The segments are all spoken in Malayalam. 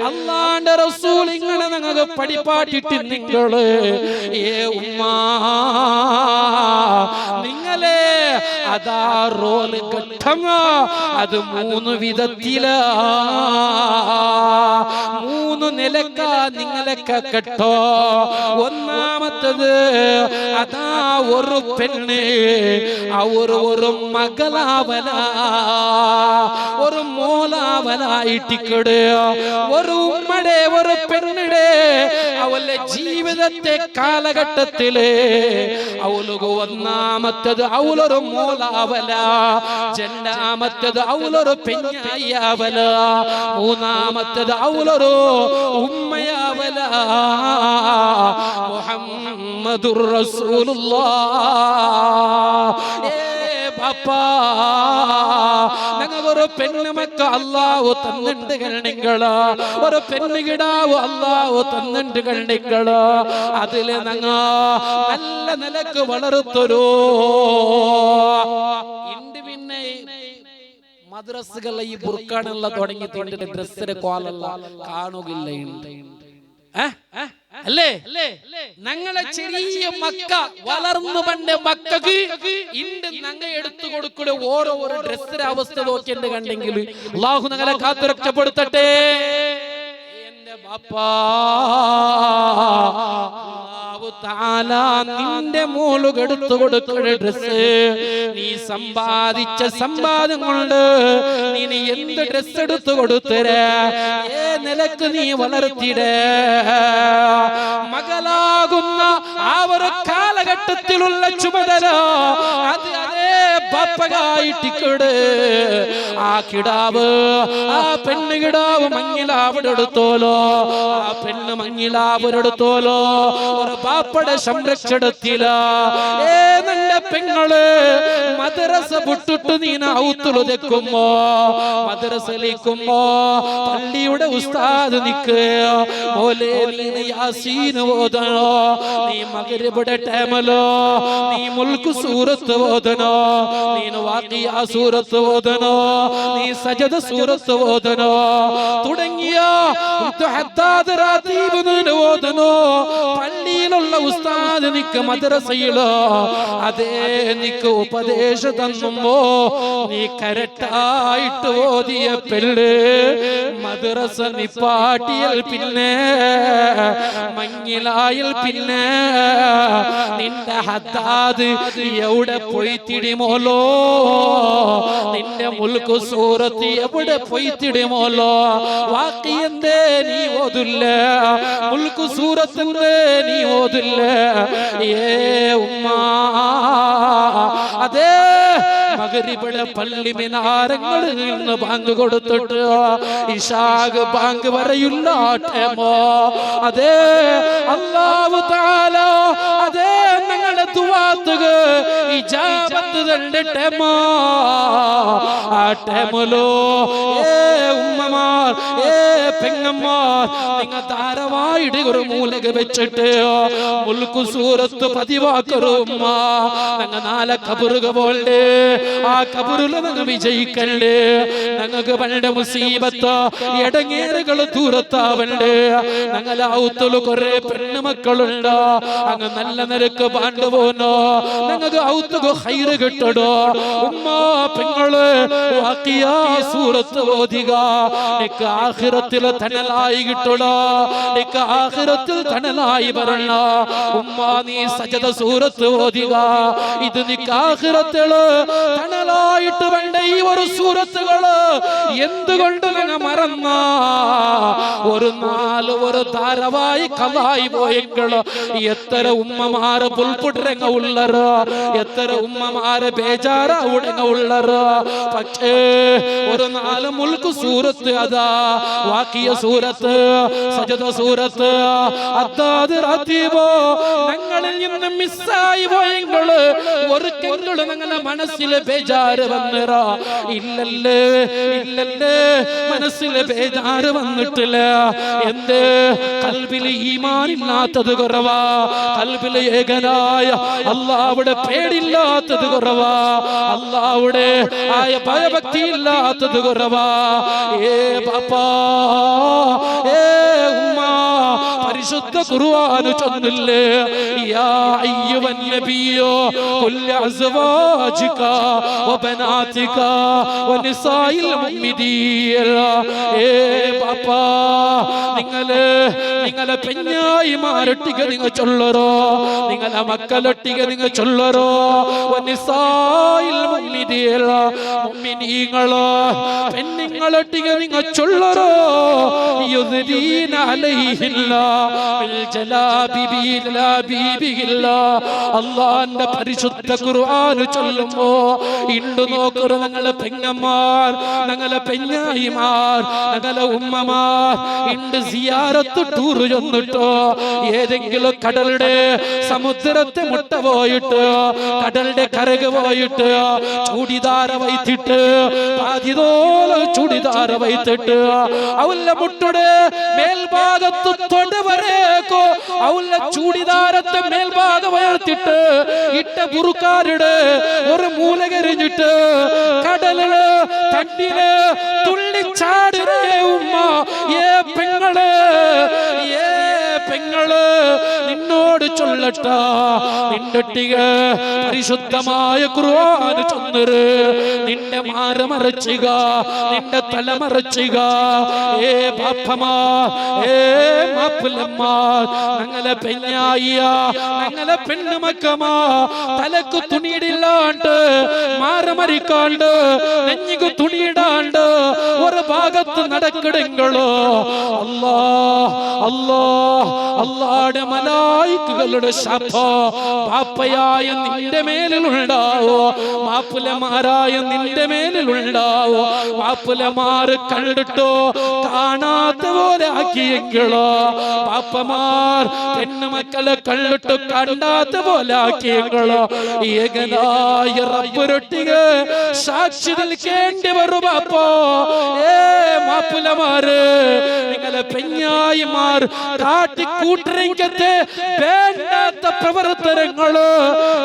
അല്ലാഹുവിന്റെ റസൂൽ ഇങ്ങനെ നിങ്ങൾക്ക് പഠിപ്പാട്ടിട്ട് നിങ്ങള് ഉമ്മ നിങ്ങളെ അതാ റോള് ഘട്ടം അത് 3 വിധത്തിലാ, 3 നിലക്കാ നിങ്ങളൊക്കെ കേട്ടോ. ഒന്നാമത്തത് അതാ ഒരു പെണ്ണ് ഒരു മകളാവല ഒരു മോളാവലായിട്ടിക്കട്. ഒരു ഉമ്മടെ ഒരു പെണ്ണിടെ അവളുടെ ജീവിതത്തെ കാലഘട്ടത്തില് അവൾക്ക് ഒന്നാമത്തത് അവളൊരു മോളാവല, രണ്ടാമത്തത് അവളൊരു പെണ്ണായാവല, മൂന്നാമത്തത് അവളൊരു ഉമ്മയാവല. മുഹമ്മദുർ റസൂലുള്ളാഹ്. ഞങ്ങൾക്കൊരു പെണ്ണുമക്ക അല്ലാഹു തന്നിട്ട് കണ്ടിങ്ങള്, ഒരു പെണ്ണുകിടാവ് അല്ലാഹു തന്നിട്ട് കണ്ടിങ്ങള്. അതില് ഞങ്ങ നല്ല നിലക്ക് വളർത്തരോ. ഇണ്ട് പിന്നെ മദ്രസകളെ ഈ ബുർക്കാനുള്ള തുടങ്ങി തിന്നിട്ട് ഡ്രസ്സിന്റെ കോലല്ല കാണുകയില്ല. അല്ലേ ഞങ്ങളെ ചെറിയ മക്ക വളർന്നു പണ്ട് മക്കൾക്ക് ഇണ്ട് ഞങ്ങൾ എടുത്തു കൊടുക്കുന്ന ഓരോ ഡ്രസ്സിന്റെ അവസ്ഥ നോക്കിയിട്ട് കണ്ടെങ്കിൽ അല്ലാഹു ഞങ്ങളെ കാത്തു രക്ഷപ്പെടുത്തട്ടെ. എന്റെ ബാപ്പാ നിന്റെ മോളുക എടുത്തു കൊടുക്കുന്ന ഡ്രസ് നീ സമ്പാദിച്ച സമ്പാദം കൊണ്ട് നീ എന്ത് ഡ്രസ് എടുത്തു കൊടുത്തരേ നിലക്ക് നീ വളർത്തിടേ. മകളാകുന്ന ആ ഒരു കാലഘട്ടത്തിലുള്ള ചുമതല അത് അതേ ബാപ്പകായിട്ടിക്കട്. ആ കിടാവ് ആ പെണ്ണ് കിടാവ് മങ്ങിലാവിടെടുത്തോലോ, ആ പെണ്ണ് മങ്ങിലാവിടെടുത്തോലോ ഒരു ബാപ്പയുടെ സംരക്ഷണത്തില. നിന്റെ പെങ്ങള് മദ്രസ വിട്ടിട്ട് നീ ഔത്തുലതെക്കുമ്പോ മദ്രസയിലേക്കുമ്പോ പള്ളിയുടെ ഉസ്താദ് നിൽക്കുക ഓലെ നീ യാസീൻ ഓതണോ, നീ മഗ്രിബിന്റെ ടൈമിലോ നീ മുൽക്ക് സൂറത്ത് ഓതണോ, നീ വാഖിയ സൂറത്ത് ഓതണോ, നീ സജദ സൂറത്ത് ഓതണോ തുടങ്ങിയ ഹദ്ദാദ് റാതീബ് ഓതണോ. പള്ളിയിലുള്ള ഉസ്താദ് നിക്ക് മദ്രസയിലോ അതേ നിക്ക് ഉപദേശം തന്നുമ്പോ നീ കരട്ടായിട്ട് ഓതിയ പെണ്ണ് മദ്രസ നിപ്പാട്ടിയൽ പിന്നെ മങ്ങിലായൽ പിന്നെ നിന്റെ ഹദ്ദാദ് എവിടെ പോയി തിടിമോലോ, നിന്റെ മുൽക്ക് സൂറത്ത് എവിടെ പോയി തിടിമോലോ. വാക്കിയെന്തേ നീ ഓതില്ല, മുൽക്ക് സൂറത്തെന്തേ നീ ഓതില്ല. ഉമ്മ അതേ മഗ്രിബിലെ പള്ളി മിനാരങ്ങളിൽ നിന്ന് ബാങ്ക് കൊടുത്തിട്ട് ഇശാഗ് ബാങ്ക് വരെയുള്ള ടൈമോ അതേ അല്ലാഹു തആല അതേ ഞങ്ങളുടെ ദുആത്തുക ഇജാബത്ത് തന്റെ ടൈമോ. ആ ടൈമിലോ ഉമ്മമാർ പെങ്ങന്മാർ നിങ്ങൾ ധാരാവായിട്ട് ഒരു മൂലക വെച്ചിട്ട് മുൽക്ക് സൂറത്ത് പതിവാക്കറുമ്മ. ഞങ്ങൾ 4 കബറുക പോലെ ആ കബറിൽ ഞങ്ങൾ വിജയിക്കണ്ടേ. ഞങ്ങൾക്ക് പണ്ട് മുസീബത്ത് ഇടങ്ങേറുകൾ ദൂരത്താവണ്ടേ. ഞങ്ങളെ ഔത്തുല് കുറെ പെണ്ണുമക്കളുണ്ട്, അങ്ങ് നല്ല നിരക്ക് പാണ്ടു പോന്നോ. ഞങ്ങൾക്ക് ഔത്തുക ഹൈറ് കിട്ടടോ. ഉമ്മ പെങ്ങള് വാഖിയ സൂറത്ത് ഓതിക, നിക്ക് ആഖിറത്തിൽ തണലായി കിട്ടടോ, നിക്ക് ആഖിറത്തിൽ തണലായി വരണ. ഉമ്മ നീ സജദ സൂറത്ത് ഓതിക, ഇത് നിക്ക് ആഖിറത്തില് തണലായിട്ട് വേണ്ട. ഈ ഒരു സൂറത്തുകള് എന്തുകൊണ്ട് നിങ്ങൾ മറന്ന ഒരു 4 ഒരു ധാരാവായി കലായി പോയെങ്കില് എത്ര ഉമ്മമാര് പുൽപുടരങ്ങ ഉള്ളറ്, എത്ര ഉമ്മമാര് ബേജാറ ഉടങ്ങ ഉള്ളറ്. പക്ഷേ ഒരു 4 മുൽക്ക് സൂറത്ത് അതാ വാഖിയ സൂറത്ത് സജദ സൂറത്ത് ഹദ്ദാദ് റാതീബ് ഞങ്ങളിൽ നിന്ന് മിസ്സായി പോയെങ്കില് ഒരിക്കലും ഞങ്ങളുടെ മനസ്സിലെ ബേജാറ് വന്നിറ. ഇല്ലല്ലേ ഇല്ലല്ലേ മനസ്സിലെ ബേജാറ് വന്നിട്ടില്ല. എന്ത് കൽബിൽ ഈമാൻ ഇല്ലാത്തത് കുറവാ. കൽബിൽ ഏകനായ അല്ലാഹുവിടെ പേടില്ലാത്തത് കുറവാ, അല്ലാഹുവിടെ ആയ ഭയഭക്തി ഇല്ലാത്തത് കുറവാ. ഏ ബാപ്പാ, ഏ ഉമ്മ, പരിശുദ്ധ ഖുർആൻ ചൊല്ലില്ലേ, യാ അയ്യുഹൻ നബിയോ ഖുൽ അസ്വാജിക വബനാതിക വനിസാഇൽ മുഅ്മിനീൻ. ഏ ബാപ്പാ, നിങ്ങളെ പെഞ്ഞായിമാരൊട്ടിಗೆ നിങ്ങൾ ചൊല്ലറോ, നിങ്ങളെ മക്കളൊട്ടിಗೆ നിങ്ങൾ ചൊല്ലറോ, വനിസാഇൽ മുഅ്മിനീൻ, മുഅ്മിനീങ്ങളോ പെണ്ണുങ്ങളൊട്ടിಗೆ നിങ്ങൾ ചൊല്ലറോ, യുദ്രീന അലൈഹില്ല ബിൽ ജലാബിബില്ല. അല്ലാഹുവിന്റെ പരിശുദ്ധ ഖുർആൻ ചൊല്ലുമ്പോ ഇണ്ടു നോക്കറോ ഞങ്ങളെ പെങ്ങന്മാർ, ഞങ്ങളെ പെഞ്ഞായിമാർ, ഞങ്ങളെ ഉമ്മമാർ ഇണ്ട് സിയാറത്ത് ടൂർ ചെന്നിട്ടോ ഏതെങ്കിലും കടലുടെ സമുദ്രത്തെ മുട്ട പോയിട്ട് കടലിന്റെ കരക് പോയിട്ട് ചൂടിദാര വൈത്തിട്ട് പാതിതോല ചൂടിദാര വൈത്തിട്ട് അവല്ല മുട്ടുടെ മേൽഭാഗത്ത് തൊടവരേക്കോ അവല്ല ചൂടിദാരത്തെ മേൽഭാഗം ഉയർത്തിട്ട് ഇട്ട ബുറുക്കാരുടെ ഒരു മൂല കരിഞ്ഞിട്ട് കടലില് തണ്ടില് തുള്ളിച്ചാടരേ ഉമ്മ. ഏ പെങ്ങള്, ഏ പെങ്ങള്, നിന്നോട് ചൊല്ലട്ട, നിന്നൊട്ടിക പരിശുദ്ധമായ ഖുർആൻ ചൊന്നര്, നിന്റെ മാറ മറച്ചുക, നിന്റെ തല മറച്ചുക. ഏ ബാപ്പമാർ, ഏ മാപ്പിളമാർ, ഞങ്ങളെ പെഞ്ഞായിയ, ഞങ്ങളെ പെണ്ണുമക്കമാ തലക്ക് തുണിയിടില്ലാണ്ട്, മാറ മരിക്കാണ്ട്, നെഞ്ഞിക്ക് തുണിയിടാണ്ട് ഒരു ഭാഗത്ത് നടക്കിടങ്ങളോ. അല്ലാ, അല്ലാ, അല്ലാഹുവിന്റെ മലായികകളുടെ ശബ്ദം ബാപ്പയായ നിന്റെ മേലിലുണ്ടാവോ, മാപ്പിളമാരായ നിന്റെ മേലിലുണ്ടാവോ. മാപ്പിളമാര് കണ്ടിട്ടോ കാണാത്ത പോലെ ആക്കിയെങ്കിലോ, ബാപ്പമാർ പെണ്ണുമക്കളെ കണ്ടിട്ടോ കണ്ടാത്ത പോലെ ആക്കിയെങ്കിലോ, ഏകനായ റബ്ബിനൊട്ടിಗೆ സാക്ഷി നിൽക്കേണ്ടി വരും ബാപ്പോ. ഏ മാപ്പിളമാര്, നിങ്ങളെ പെഞ്ഞായിമാർ കാട്ടിക്കൂട്ടരംഗത്തെ വേണ്ടാത്ത പ്രവർത്തനങ്ങള്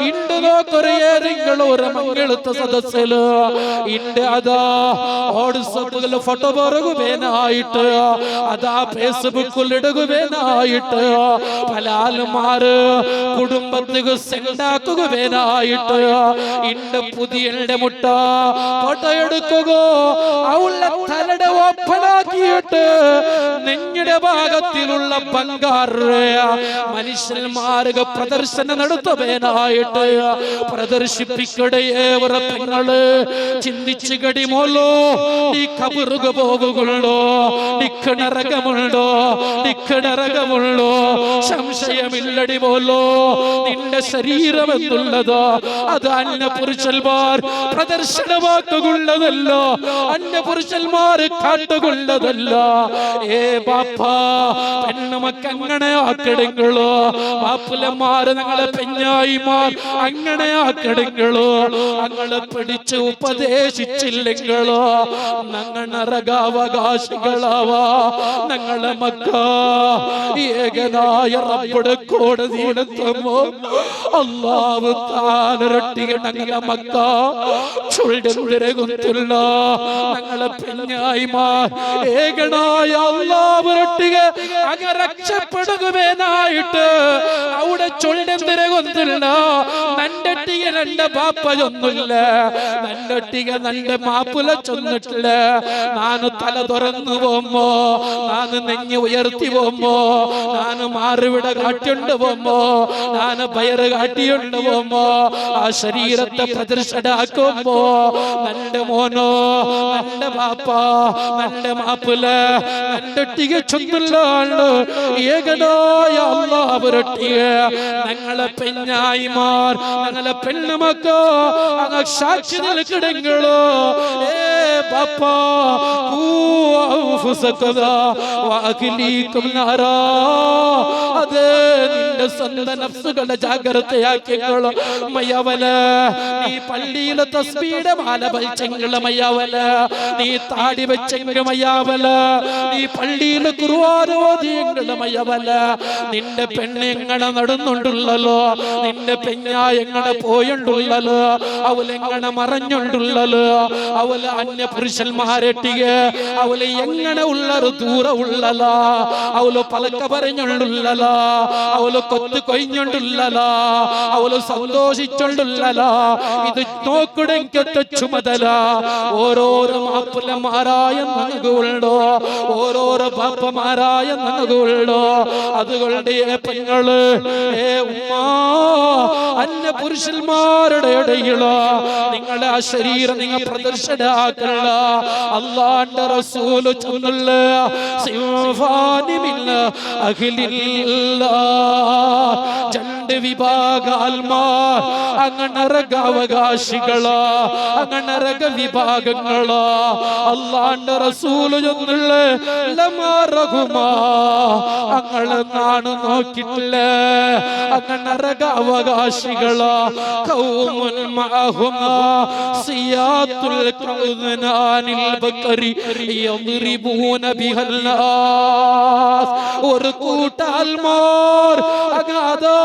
ഇണ്ട് നോക്കൊരു ഏതെങ്കിലും ഒരു മംഗളത്തെ സദസ്സില് ഇണ്ട്. അതാ വാട്സപ്പില് ഫോട്ടോ പറയുകയായിട്ട്, അതാ ഫേസ്ബുക്കിൽ ഇടുകയായിട്ട്, പല ആളുമാര് കുടുംബത്തിന് സെണ്ടാക്കുകയായിട്ട് ഇണ്ട്. പുതിയ മുട്ട ഫോട്ടോ എടുക്കുക, അവളുടെ തലയുടെ ഓപ്പണാക്കിയിട്ട് നെഞ്ഞിടെ ഭാഗത്തിലുള്ള ബംഗാറ് മനുഷ്യന്മാർക്ക് പ്രദർശനം നടത്തുവാനായിട്ട് പ്രദർശിപ്പിക്കടയേ പെങ്ങള്. ചിന്തിച്ചു കടിമോലോ, നീ കബറുക പോകുകൊള്ളോ, നിക്കണറകമുള്ളോ, നിക്കണറകമുള്ളോ, സംശയമില്ലടി പോലോ. നിന്റെ ശരീരം എന്നുള്ളതോ അത് അന്യപുരുഷന്മാർ പ്രദർശനമാക്കുകൊള്ളതല്ലോ, അന്യപുരുഷന്മാർ കാട്ടുകൊള്ളതല്ല. ഏ ബാപ്പാ, പെണ്ണുമക്ക് അങ്ങനെ ആക്കിടുങ്ങളോ, മാപ്പിളമാര് ഞങ്ങളെ പെഞ്ഞായിമാർ അങ്ങനെ ആക്കിടുങ്ങളോ. ഞങ്ങളെ പിടിച്ച് ഉപദേശിച്ചില്ലെങ്കിലോ ഞങ്ങൾ നരകാവകാശികളാവാ. ഞങ്ങളെ മക്ക ഏകനായ റബ്ബുടെ കോടതിയിലെത്തുമ്പോ അല്ലാഹു താനൊരൊട്ടിക ഞങ്ങളെ മക്ക ചുള്ളിരകുന്നില്ല. ഞങ്ങളെ പെഞ്ഞായിമാർ ഏകനായ അല്ലാഹുവിനൊട്ടിക അങ്ങ് രക്ഷപ്പെടുകയായിട്ട് അവിടെ ചൊല്ലെന്തിരകൊന്നില്ല. നണ്ടൊട്ടിക നന്റെ ബാപ്പ ചൊന്നില്ല, നണ്ടൊട്ടിക നന്റെ മാപ്പിള ചൊന്നിട്ടില്ല. നാന് തല തുറന്നു പോകുമ്പോ, നാന് നെഞ്ഞ് ഉയർത്തി പോകുമ്പോ, നാന് മാറിവിട കാട്ടിയുണ്ട് പോകുമ്പോ, നാന് പയറ് കാട്ടിയുണ്ട് പോകുമ്പോ, ആ ശരീരത്തെ പ്രദർശനാക്കുമ്പോ നന്റെ മോനോ, നന്റെ ബാപ്പ, നന്റെ മാപ്പിള നണ്ടൊട്ടിക ചൊന്നില്ലാണ്ട് ഏകനായ അല്ലാഹുവിനൊട്ടിക ഞങ്ങളെ പെഞ്ഞായിമാർ, ഞങ്ങളെ പെണ്ണുമക്കോ അങ്ങ് സാക്ഷി നിൽക്കിടങ്ങളോ. ഏ ബാപ്പാ, അത് നിന്റെ സ്വന്തം നഫ്സുകളെ ജാഗ്രതയാക്കികളോ. മയ്യവല, നീ പള്ളിയിലെ തസ്ബീഹയുടെ മാല വലിച്ചെങ്കില് മയ്യവല, നീ താടി വെച്ചെങ്കിൽ മയ്യാവല, നീ പള്ളിയിൽ പള്ളിയിൽ ഖുർആൻ ഓതിയെങ്കിലും മയവല നിന്റെ പെണ്ണെങ്ങനെ നടന്നുണ്ടല്ലോ, നിന്റെ പെഞ്ഞായെങ്ങനെ പോയുണ്ടല്ലോ, അവളെങ്ങനെ മറഞ്ഞുണ്ടല്ലോ, അവള് അന്യ പുരുഷന്മാരെട്ടിಗೆ അവള് എങ്ങനെ ഉള്ളൊരു ദൂര ഉള്ളല, അവള് പലക്ക പറഞ്ഞുണ്ടല്ല, അവള് കൊത്തു കൊയിഞ്ഞുണ്ടല്ല, അവള് സന്തോഷിച്ചുണ്ടല്ല. ഇത് നോക്കുടെങ്കത്തെ ചുമതല ഓരോരോ മാപ്പിളമാരായ നങ്ങുണ്ടോ, ഓരോരോ ബാപ്പമാരായ നങ്ങുണ്ടോ. അതുകൊണ്ട് പെങ്ങള് ഉമ്മ അന്യ പുരുഷന്മാരുടെ ഇടയില് നിങ്ങളുടെ ആ ശരീരം നിങ്ങൾ പ്രദർശനാക്കല്ല. അല്ലാഹുവിന്റെ റസൂൽ ചൊല്ലുന്ന സിംഫാനിമില്ല അഖിലില്ല രണ്ട് വിഭാഗാൽമാർ അങ്ങ് നരകാവകാശികളാ, അങ്ങ് നരക വിഭാഗങ്ങളാ. അല്ലാഹുവിന്റെ റസൂൽ ചൊല്ലുന്ന ലമാറഹുമാ അങ്ങളെ നാണ് നോക്കിട്ടില്ല, അങ്ങ് നരക അവകാശികളാ. ഖൗമുൻ മഅഹുമാ സിയാത്തുൽ ഖൗദനാനിൽ ബക്കരി യദ്രിബൂന ബിഹൽ നാസ്. ഒരു കൂട്ടാൽമാർ അഗാദാ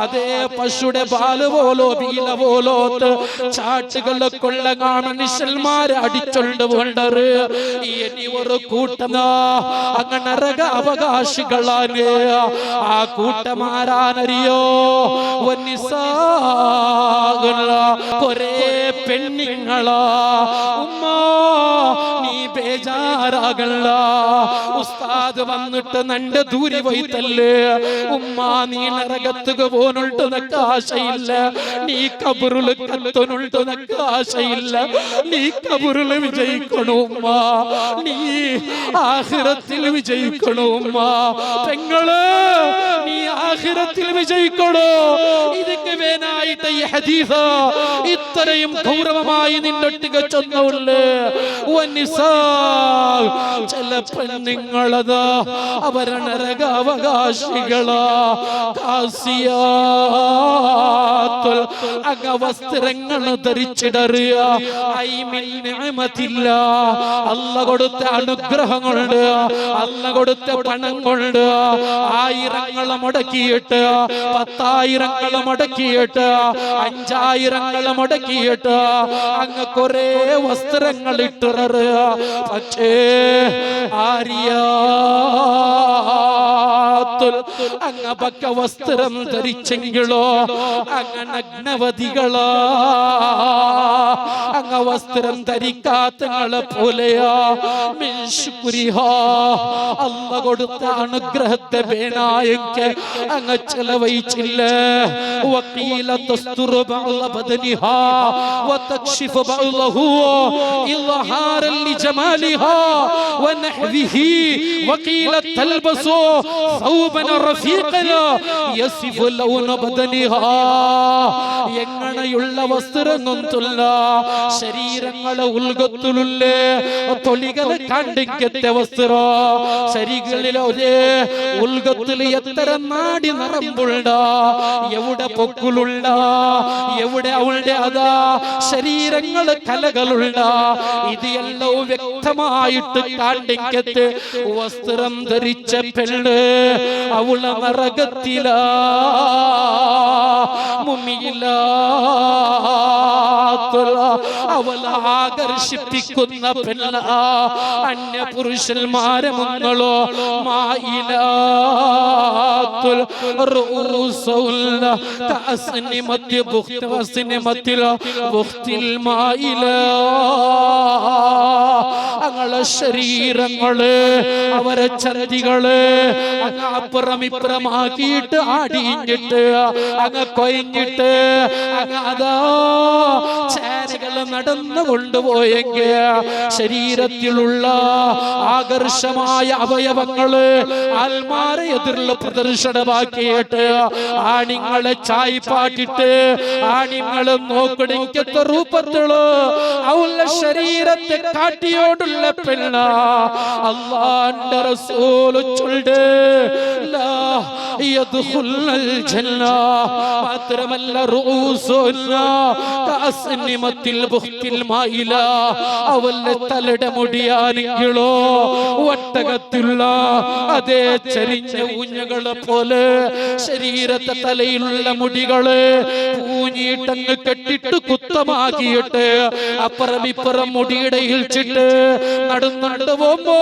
അതേ പശുടെ പാല് പോലോ വീല പോലോത്ത് ചാട്ടുകളെ കൊള്ളങ്ങാ മനുഷ്യന്മാരെ അടിച്ചോണ്ട് പോണ്ടറ്. ഇനി ഒരു കൂട്ടമാ അങ്ങ് നരക അവകാശികളാണ്. ആ കൂട്ടമാരാനറിയോ? കൊറേ പെണ്ണുങ്ങളാ. ഉമ്മ നീ ബേജാറാകല്ല, ഉസ്താദ് വന്നിട്ട് നണ്ട് ദൂരി പോയിത്തല്ലേ. ഉമ്മ നീ നരകത്തുക പോനുണ്ട് നക്ക് ആശയില്ല, നീ കബറുല് കത്തുനുണ്ട് നക്ക് ആശയില്ല. നീ കബറുല് വിജയിക്കണു ഉമ്മ, നീ ആഖിറത്തിൽ വിജയിക്കണു ഉമ്മ. പെങ്ങള് നീ ആഖിറത്തിൽ വിജയിക്കണോ? ഇതൊക്കെ വേനായിട്ട് ഈ ഹദീസ് ഇത്രയും ഗൗരവമായി നിന്നൊട്ടിക ചൊന്നുള്ളു. ചില പെണ്ണുങ്ങളത് അവരെ നരകാവകാശികളാ. വസ്ത്രങ്ങൾ ധരിച്ചിടറിയ അല്ല കൊടുത്ത അനുഗ്രഹങ്ങളുണ്ട്, അല്ല കൊടുത്ത പണം കൊണ്ട് ആയിരങ്ങളെ മുടക്കിയിട്ട്, 10,000 മുടക്കിയിട്ട്, 5,000 മുടക്കിയിട്ട് അങ്ങ് കുറെ വസ്ത്രങ്ങൾ ഇട്ടുററ്. പക്ഷേ അങ്ങ് പക്ക വസ്ത്രം ധരിച്ചെങ്കിലോ അങ്ങ് നഗ്നവതികളാ. അങ്ങ് വസ്ത്രം ധരിക്കാത്തങ്ങളെ പോലെയാ. അല്ല കൊടുത്ത അനുഗ്രഹത്തെ വേണായെങ്കിൽ അങ്ങ് ചെലവഴിച്ചില്ല. വക്കീല തസ്തുറു ബഅദ ബദനിഹാ വതക്ഷിഫു ബഅദഹു ഇൽഹാറൻ ലിജമാലിഹാ വനഹ്വിഹി വക്കീല തൽബസു സൗബൻ റഫീഖൻ യസിഫു ലൗന ബദനിഹാ. എങ്ങനെയുള്ള വസ്ത്രമൊന്നുമില്ല, ശരീരങ്ങളെ ഉൾഗത്തുള്ള തൊലികളെ കണ്ടിക്കത്തെ വസ്ത്ര. ശരീരങ്ങളിലെ ഒരേ ഉൾഗത്തിൽ എത്ര നാടി നിറമ്പുള്ള, എവിടെ പൊക്കുലുള്ള, എവിടെ അവളുടെ അതാ ശരീരങ്ങള് കലകളുള്ള, ഇത് എല്ലാം വ്യക്തമായിട്ട് കാണ്ടിക്കത്തെ വസ്ത്രം ധരിച്ച പെണ്ണ് അവളെ നരകത്തില മുമ്മിയില്ല. അവളെ ആകർഷിപ്പിക്കുന്ന പെണ്ണ അന്യ പുരുഷന്മാരെ മുങ്ങളോ മായിലാത്തുൽ റൂസുൽ കഅസ്നിമത്തി ബുഖ്ത വസ്നിമത്തിൽ ബുഖ്തിൽ മായില. അങ്ങളെ ശരീരങ്ങള് അവരെ ചന്തികള് അങ്ങ് അപ്പുറമിപ്പുറമാക്കിയിട്ട് ആടിഞ്ഞിട്ട് അങ്ങ് കൊയിഞ്ഞിട്ട് അങ്ങ് അതാ ചേനകൾ നടന്നു കൊണ്ടുപോയെങ്കിൽ ശരീരത്തിലുള്ള ആകർഷമായ അവയവങ്ങള് ആൽമാരെ എതിർള്ള പ്രദർശനമാക്കിയിട്ട് ആണിങ്ങളെ ചായ്പാട്ടിട്ട് ആണിങ്ങളെ നോക്കണിക്കത്തെ രൂപത്തില് അവളുടെ ശരീരത്തെ കാട്ടിയോടുള്ള പെണ്ണ. അല്ലാഹുവിന്റെ റസൂൽ ചൊല്ലുണ്ട് ലാ യദ്ഖുലുൽ ജന്ന. മാത്രമല്ല റൂസുന്ന കഅസ്നിമത്തിൽ ബുഖ്തിൽ മായില അവളുടെ തലയുടെ മുടിയാണെങ്കിലോ ഒട്ടകത്തുള്ള അതേ ചരിഞ്ഞ ഊഞ്ഞകളെ പോലെ ശരീരത്തെ തലയിലുള്ള മുടികള് പൂഞ്ഞിട്ടങ്ങ് കെട്ടിട്ട് കുത്തമാക്കിയിട്ട് അപ്പുറം ഇപ്പുറം മുടിയുടെ ഇൽച്ചിട്ട് നടന്നുകൊണ്ട് പോകുമ്പോ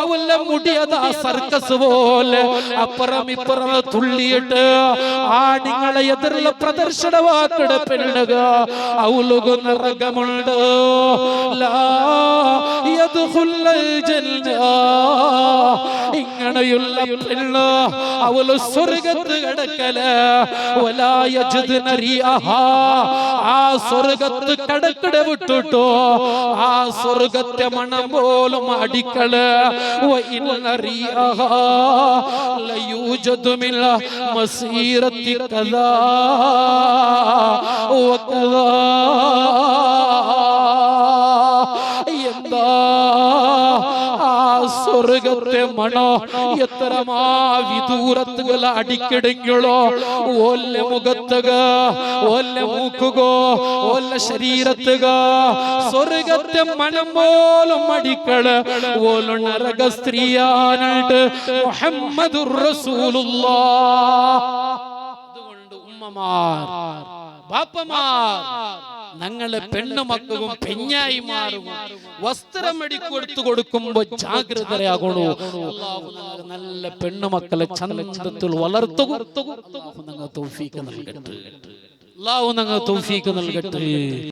അവളുടെ മുടി അതാ സർക്കസ് പോലെ അപ്പുറം ഇപ്പുറം തുള്ളിയിട്ട് ആണിങ്ങളെ എതിരുള്ള പ്രദർശനവാക്കിട പെണ്ണുക അവളുക നരകമുണ്ട് ഇങ്ങനെയുള്ള പെണ്ണ് അവള് സ്വർഗത്ത് കിടക്കല ആ സ്വർഗത്ത് കടക്കിട വിട്ടിട്ടോ ആ സ്വർഗത്തെ മണം പോലും അടിക്കള് മസീറത്തി കദാ വകദാ എന്താ സ്വർഗത്തെ മണോ എത്രമാ വിദൂരത്തുകൾ അടിക്കിടങ്ങളോ ഓല്ല മുഖത്തുക ഓല്ല മൂക്കുകോ ഓല്ല ശരീരത്തുക സ്വർഗത്തെ മണം പോലും അടിക്കള് ഓല നരക സ്ത്രീയാനായിട്ട് മുഹമ്മദുർ റസൂലുള്ളാഹ്. അതുകൊണ്ട് ഉമ്മമാർ ബാപ്പമാർ ഞങ്ങളെ പെണ്ണുമക്കളും പെഞ്ഞായി മാറും വസ്ത്രം എടുത്തു കൊടുക്കുമ്പോ ജാഗ്രതയാകണോ. നല്ല പെണ്ണുമക്കളെ ചന്തത്തിൽ വളർത്തുക. തൗഫീഖ് നൽകട്ടെ. അല്ലാഹു ഞങ്ങൾക്ക് തൗഫീഖ് നൽകട്ടെ.